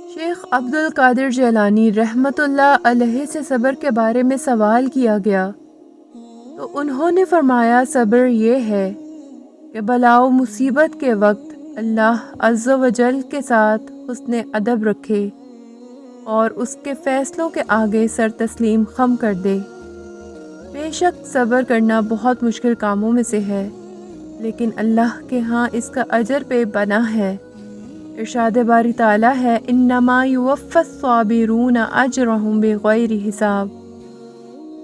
شیخ عبد القادر جیلانی رحمۃ اللہ علیہ سے صبر کے بارے میں سوال کیا گیا تو انہوں نے فرمایا صبر یہ ہے کہ بلا و مصیبت کے وقت اللہ عز و جل کے ساتھ حسن ادب رکھے اور اس کے فیصلوں کے آگے سر تسلیم خم کر دے۔ بے شک صبر کرنا بہت مشکل کاموں میں سے ہے، لیکن اللہ کے ہاں اس کا اجر پہ بنا ہے۔ ارشاد باری تعالیٰ ہے انما یوفی الصابرون اجرہم بغیر حساب،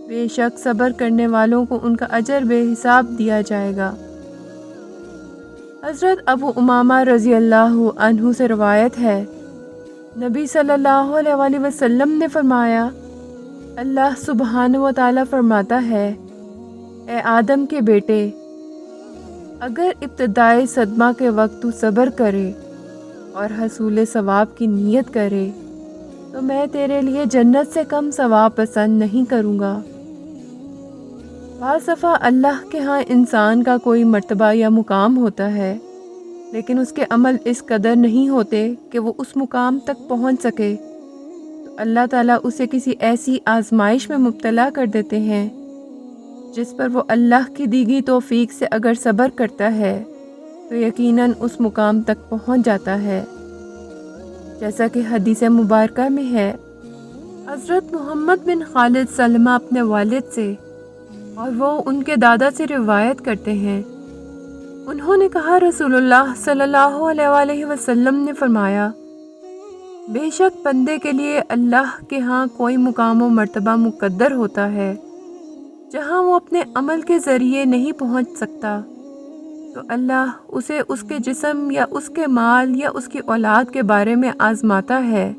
بے شک صبر کرنے والوں کو ان کا اجر بے حساب دیا جائے گا۔ حضرت ابو امامہ رضی اللہ عنہ سے روایت ہے، نبی صلی اللہ علیہ وآلہ وسلم نے فرمایا، اللہ سبحانہ و تعالیٰ فرماتا ہے، اے آدم کے بیٹے، اگر ابتدائی صدمہ کے وقت تو صبر کرے اور حصول ثواب کی نیت کرے تو میں تیرے لیے جنت سے کم ثواب پسند نہیں کروں گا۔ بعض دفعہ اللہ کے ہاں انسان کا کوئی مرتبہ یا مقام ہوتا ہے، لیکن اس کے عمل اس قدر نہیں ہوتے کہ وہ اس مقام تک پہنچ سکے، تو اللہ تعالیٰ اسے کسی ایسی آزمائش میں مبتلا کر دیتے ہیں جس پر وہ اللہ کی دی گئی توفیق سے اگر صبر کرتا ہے تو یقیناً اس مقام تک پہنچ جاتا ہے۔ جیسا کہ حدیث مبارکہ میں ہے، حضرت محمد بن خالد سلمہ اپنے والد سے اور وہ ان کے دادا سے روایت کرتے ہیں، انہوں نے کہا رسول اللہ صلی اللہ علیہ وآلہ وسلم نے فرمایا، بے شک بندے کے لیے اللہ کے ہاں کوئی مقام و مرتبہ مقدر ہوتا ہے جہاں وہ اپنے عمل کے ذریعے نہیں پہنچ سکتا، تو اللہ اسے اس کے جسم یا اس کے مال یا اس کی اولاد کے بارے میں آزماتا ہے،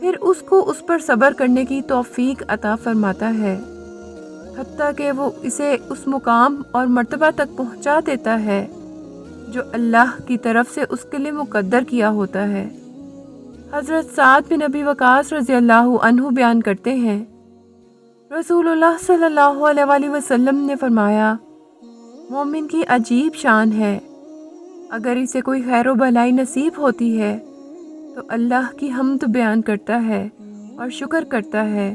پھر اس کو اس پر صبر کرنے کی توفیق عطا فرماتا ہے، حتیٰ کہ وہ اسے اس مقام اور مرتبہ تک پہنچا دیتا ہے جو اللہ کی طرف سے اس کے لیے مقدر کیا ہوتا ہے۔ حضرت سعد بن ابی وقاص رضی اللہ عنہ بیان کرتے ہیں، رسول اللہ صلی اللہ علیہ وآلہ وسلم نے فرمایا، مومن کی عجیب شان ہے، اگر اسے کوئی خیر و بھلائی نصیب ہوتی ہے تو اللہ کی حمد بیان کرتا ہے اور شکر کرتا ہے،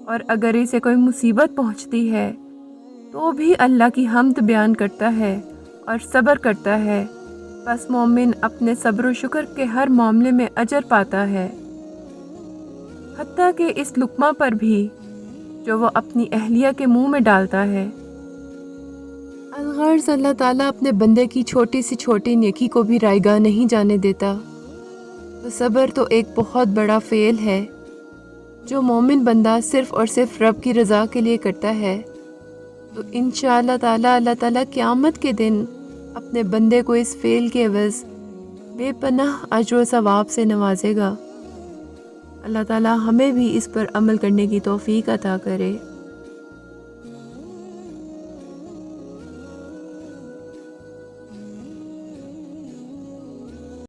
اور اگر اسے کوئی مصیبت پہنچتی ہے تو بھی اللہ کی حمد بیان کرتا ہے اور صبر کرتا ہے، بس مومن اپنے صبر و شکر کے ہر معاملے میں اجر پاتا ہے، حتیٰ کہ اس لقمہ پر بھی جو وہ اپنی اہلیہ کے منہ میں ڈالتا ہے۔ الغرض اللہ تعالیٰ اپنے بندے کی چھوٹی سی چھوٹی نیکی کو بھی رائیگاں نہیں جانے دیتا، تو صبر تو ایک بہت بڑا فعل ہے جو مومن بندہ صرف اور صرف رب کی رضا کے لیے کرتا ہے، تو انشاءاللہ تعالیٰ اللہ تعالیٰ قیامت کے دن اپنے بندے کو اس فعل کے عوض بے پناہ اجر و ثواب سے نوازے گا۔ اللہ تعالیٰ ہمیں بھی اس پر عمل کرنے کی توفیق عطا کرے۔